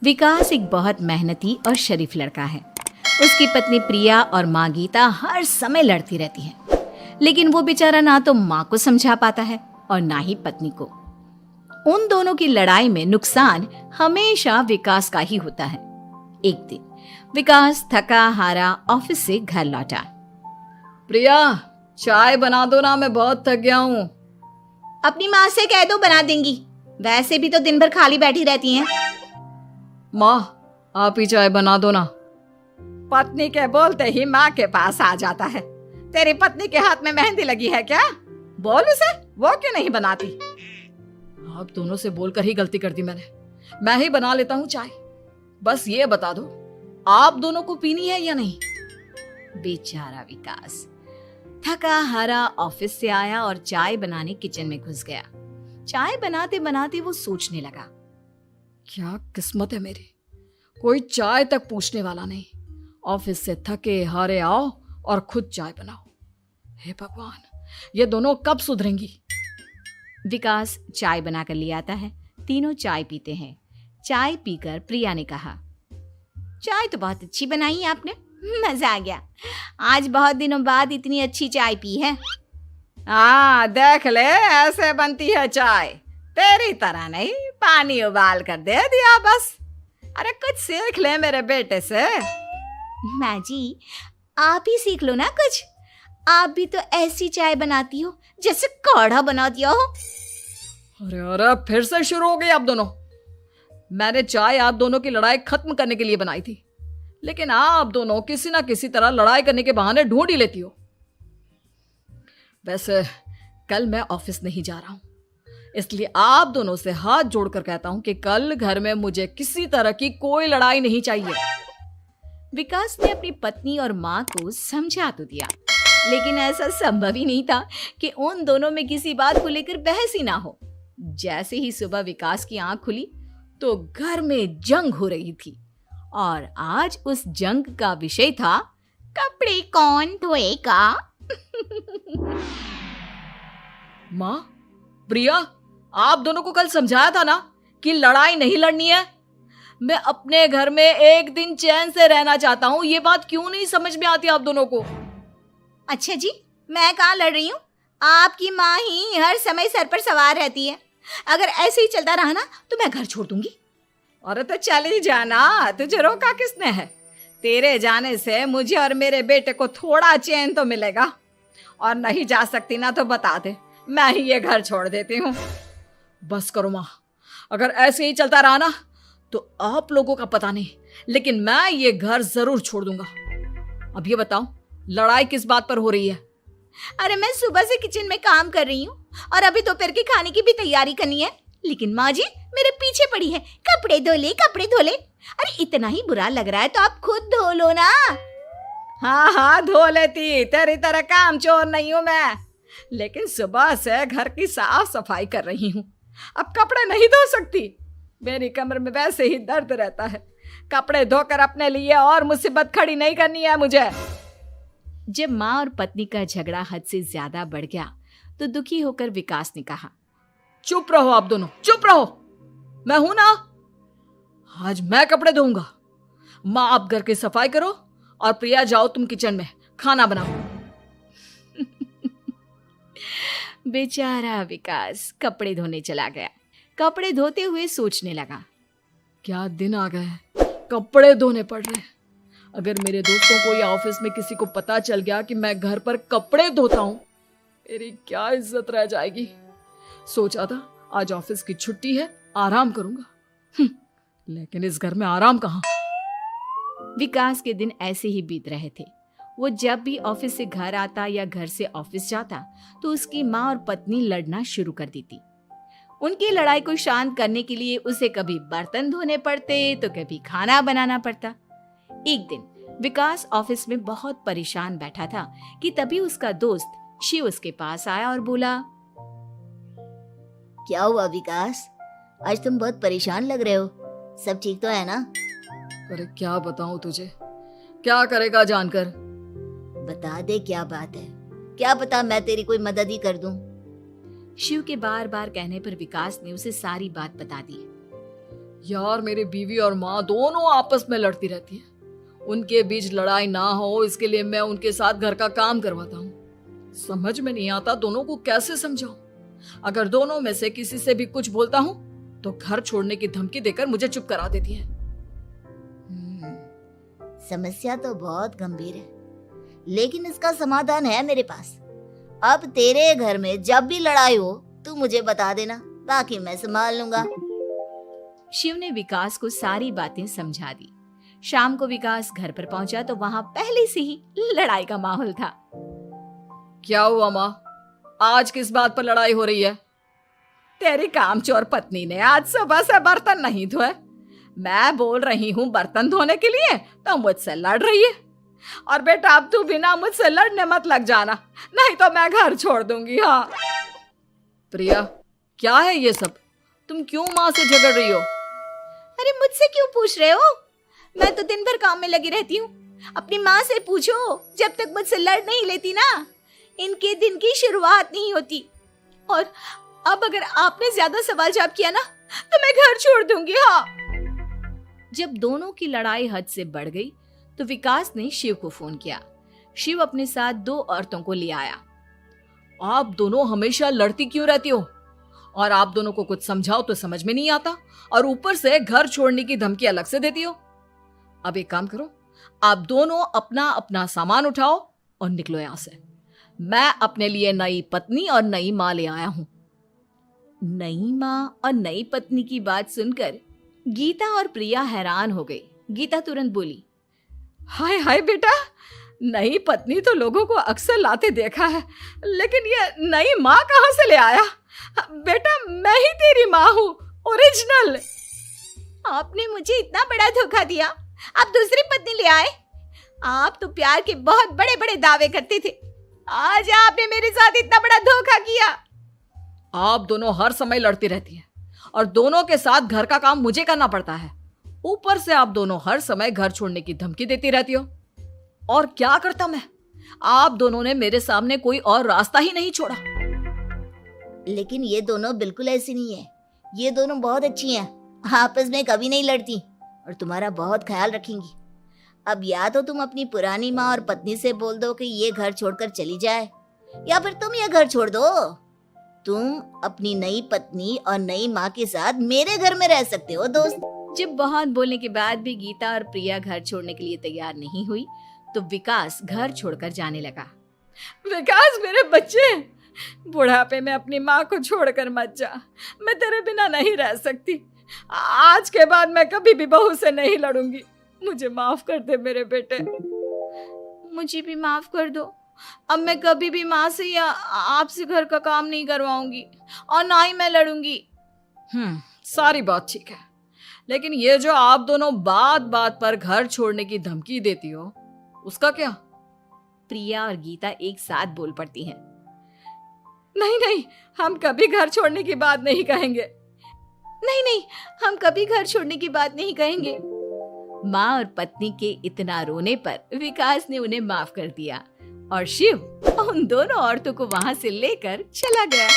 विकास एक बहुत मेहनती और शरीफ लड़का है। उसकी पत्नी प्रिया और माँ गीता हर समय लड़ती रहती है, लेकिन वो बेचारा ना तो माँ को समझा पाता है और ना ही पत्नी को। उन दोनों की लड़ाई में नुकसान हमेशा विकास का ही होता है। एक दिन विकास थका हारा ऑफिस से घर लौटा। प्रिया, चाय बना दो ना, मैं बहुत थक गया हूँ। अपनी माँ से कह दो, बना देंगी। वैसे भी तो दिन भर खाली बैठी रहती हैं। माँ, आप ही चाय बना दो ना। पत्नी के बोलते ही माँ के पास आ जाता है। तेरी पत्नी के हाथ में मेहंदी लगी है क्या? बोल उसे, वो क्यों नहीं बनाती? आप दोनों से बोलकर ही गलती कर दी मैंने। मैं ही बना लेता हूँ चाय। बस ये बता दो, आप दोनों को पीनी है या नहीं? बेचारा विकास थका हारा ऑफिस से आया और चाय बनाने किचन में घुस गया। चाय बनाते बनाते वो सोचने लगा, क्या किस्मत है मेरी, कोई चाय तक पूछने वाला नहीं। ऑफिस से थके हारे आओ और खुद चाय बनाओ। हे भगवान, ये दोनों कब सुधरेंगी? विकास चाय बनाकर ले आता है। तीनों चाय पीते हैं। चाय पीकर प्रिया ने कहा, चाय तो बहुत अच्छी बनाई है आपने, मजा आ गया। आज बहुत दिनों बाद इतनी अच्छी चाय पी है। हाँ, देख ले, ऐसे बनती है चाय। तेरी तरह नहीं, पानी उबाल कर दे दिया बस। अरे कुछ सीख ले मेरे बेटे से। माँ जी, आप ही सीख लो ना कुछ। आप भी तो ऐसी चाय बनाती हो जैसे काढ़ा बना दिया हो। अरे अरे, फिर से शुरू हो गई आप दोनों। मैंने चाय आप दोनों की लड़ाई खत्म करने के लिए बनाई थी, लेकिन आप दोनों किसी ना किसी तरह लड़ाई करने के बहाने ढूंढ ही लेती हो। वैसे कल मैं ऑफिस नहीं जा रहा हूं, इसलिए आप दोनों से हाथ जोड़कर कहता हूं कि कल घर में मुझे किसी तरह की कोई लड़ाई नहीं चाहिए। विकास ने अपनी पत्नी और माँ को समझा तो दिया, लेकिन ऐसा संभव ही नहीं था कि उन दोनों में किसी बात को लेकर बहस ही ना हो। जैसे ही सुबह विकास की आंख खुली तो घर में जंग हो रही थी, और आज उस जंग का विषय था कपड़े कौन धोएगा। माँ, प्रिया, आप दोनों को कल समझाया था ना कि लड़ाई नहीं लड़नी है। मैं अपने घर में एक दिन चैन से रहना चाहता हूँ। ये बात क्यों नहीं समझ में आती आप दोनों को? अच्छा जी, मैं कहाँ लड़ रही हूँ? आपकी माँ ही हर समय सर पर सवार रहती है। अगर ऐसे ही चलता रहा ना तो मैं घर छोड़ दूंगी। अरे तो चली जाना, तुझे रोका किसने है? तेरे जाने से मुझे और मेरे बेटे को थोड़ा चैन तो मिलेगा। और नहीं जा सकती ना तो बता दे, मैं ही ये घर छोड़ देती हूँ। बस करो माँ, अगर ऐसे ही चलता रहा ना तो आप लोगों का पता नहीं, लेकिन मैं ये घर जरूर छोड़ दूंगा। अब ये बताओ, लड़ाई किस बात पर हो रही है? अरे मैं सुबह से किचन में काम कर रही हूँ और अभी दोपहर के खाने की भी तैयारी करनी है, लेकिन माँ जी मेरे पीछे पड़ी है, कपड़े धो ले, कपड़े धो ले। अरे इतना ही बुरा लग रहा है तो आप खुद धो लो ना। हाँ हाँ, धो लेती, तेरी तरह काम चोर नहीं हूं मैं, लेकिन सुबह से घर की साफ सफाई कर रही हूँ, अब कपड़े नहीं धो सकती। मेरी कमर में वैसे ही दर्द रहता है। कपड़े धोकर अपने लिए और मुसीबत खड़ी नहीं करनी है मुझे। जब माँ और पत्नी का झगड़ा हद से ज्यादा बढ़ गया तो दुखी होकर विकास ने कहा, चुप रहो आप दोनों, चुप रहो। मैं हूं ना, आज मैं कपड़े धोऊंगा। माँ, आप घर की सफाई करो और प्रिया, जाओ तुम किचन में खाना बनाओ। बेचारा विकास कपड़े धोने चला गया। कपड़े धोते हुए सोचने लगा, क्या दिन आ गए, कपड़े धोने पड़ रहे हैं। अगर मेरे दोस्तों को या ऑफिस में किसी को पता चल गया कि मैं घर पर कपड़े धोता हूं, मेरी क्या इज्जत रह जाएगी। सोचा था आज ऑफिस की छुट्टी है, आराम करूंगा, लेकिन इस घर में आराम कहाँ। विकास के दिन ऐसे ही बीत रहे थे। वो जब भी ऑफिस से घर आता या घर से ऑफिस जाता तो उसकी माँ और पत्नी लड़ना शुरू कर देती। उनकी लड़ाई को शांत करने के लिए उसे कभी बर्तन धोने पड़ते तो कभी खाना बनाना पड़ता। एक दिन विकास ऑफिस में बहुत परेशान बैठा था कि तभी उसका दोस्त शिव उसके पास आया और बोला, क्या हुआ विकास, आज तुम बहुत परेशान लग रहे हो, सब ठीक तो है ना? अरे क्या बताऊं तुझे, क्या करेगा जानकर। बता दे क्या बात है, क्या पता मैं तेरी कोई मदद ही कर दूं। शिव के बार बार कहने पर विकास ने उसे सारी बात बता दी। यार मेरी बीवी और माँ दोनों आपस में लड़ती रहती है। उनके बीच लड़ाई ना हो इसके लिए मैं उनके साथ घर का काम करवाता हूँ। समझ में नहीं आता दोनों को कैसे समझाऊं। अगर दोनों में से किसी से भी कुछ बोलता हूँ तो घर छोड़ने की धमकी देकर मुझे चुप करा देती है। समस्या तो बहुत गंभीर है, लेकिन इसका समाधान है मेरे पास। अब तेरे घर में जब भी लड़ाई हो तू मुझे बता देना, बाकी मैं संभाल लूंगा। शिव ने विकास को सारी बातें समझा दी। शाम को विकास घर पर पहुंचा तो वहां पहले से ही लड़ाई का माहौल था। क्या हुआ माँ, आज किस बात पर लड़ाई हो रही है? तेरी कामचोर पत्नी ने आज सुबह से बर्तन नहीं धोए। मैं बोल रही हूँ बर्तन धोने के लिए तो मुझसे लड़ रही है। और बेटा अब तू बिना मुझसे लड़ने मत लग जाना, नहीं तो मैं घर छोड़ दूंगी। हाँ प्रिया, क्या है ये सब? तुम क्यों माँ से झगड़ रही हो? अरे मुझसे क्यों पूछ रहे हो? मैं तो दिन भर काम में लगी रहती हूँ। अपनी माँ से पूछो, जब तक मुझसे लड़ नहीं लेती ना इनके दिन की शुरुआत नहीं होती। और अब अगर आपने ज्यादा सवाल जवाब किया ना तो मैं घर छोड़ दूंगी। हाँ। जब दोनों की लड़ाई हद से बढ़ गई तो विकास ने शिव को फोन किया। शिव अपने साथ 2 औरतों को ले आया। आप दोनों हमेशा लड़ती क्यों रहती हो? और आप दोनों को कुछ समझाओ तो समझ में नहीं आता, और ऊपर से घर छोड़ने की धमकी अलग से देती हो। अब एक काम करो, आप दोनों अपना अपना सामान उठाओ और निकलो यहां से। मैं अपने लिए नई पत्नी और नई माँ ले आया हूं। नई माँ और नई पत्नी की बात सुनकर गीता और प्रिया हैरान हो गई। गीता तुरंत बोली, हाय हाय बेटा, नई पत्नी तो लोगों को अक्सर लाते देखा है, लेकिन ये नई माँ कहाँ से ले आया? बेटा मैं ही तेरी माँ हूँ, ओरिजिनल। आपने मुझे इतना बड़ा धोखा दिया, आप दूसरी पत्नी ले आए। आप तो प्यार के बहुत बड़े बड़े दावे करते थे, आज आपने मेरे साथ इतना बड़ा धोखा किया। आप दोनों हर समय लड़ती रहती हैं और दोनों के साथ घर का काम मुझे करना पड़ता है। ऊपर से आप दोनों हर समय घर छोड़ने की धमकी देती रहती हो। और क्या करता मैं? आप दोनों ने मेरे सामने कोई और रास्ता ही नहीं छोड़ा। लेकिन ये दोनों बिल्कुल ऐसी नहीं है। ये दोनों बहुत अच्छी हैं, आपस में कभी नहीं लड़ती और तुम्हारा बहुत ख्याल रखेंगी। अब या तो तुम अपनी पुरानी माँ और पत्नी से बोल दो कि ये घर छोड़कर चली जाए, या फिर तुम ये घर छोड़ दो। तुम अपनी नई पत्नी और नई माँ के साथ मेरे घर में रह सकते हो दोस्त। जब बहुत बोलने के बाद भी गीता और प्रिया घर छोड़ने के लिए तैयार नहीं हुई तो विकास घर छोड़कर जाने लगा। विकास मेरे बच्चे, बुढ़ापे में अपनी माँ को छोड़कर मत जा। मैं तेरे बिना नहीं रह सकती। आज के बाद मैं कभी भी बहू से नहीं लड़ूंगी। मुझे माफ कर दे मेरे बेटे। मुझे भी माफ कर दो। अब मैं कभी भी माँ से या आपसे घर का काम नहीं करवाऊंगी और ना ही मैं लड़ूंगी। सारी बात ठीक है, लेकिन ये जो आप दोनों बात बात पर घर छोड़ने की धमकी देती हो, उसका क्या? प्रिया और गीता एक साथ बोल पड़ती हैं। नहीं नहीं, हम कभी घर छोड़ने की बात नहीं कहेंगे। नहीं नहीं, हम कभी घर छोड़ने की बात नहीं कहेंगे। माँ और पत्नी के इतना रोने पर विकास ने उन्हें माफ कर दिया और शिव उन दोनों औरतों को वहां से लेकर चला गया।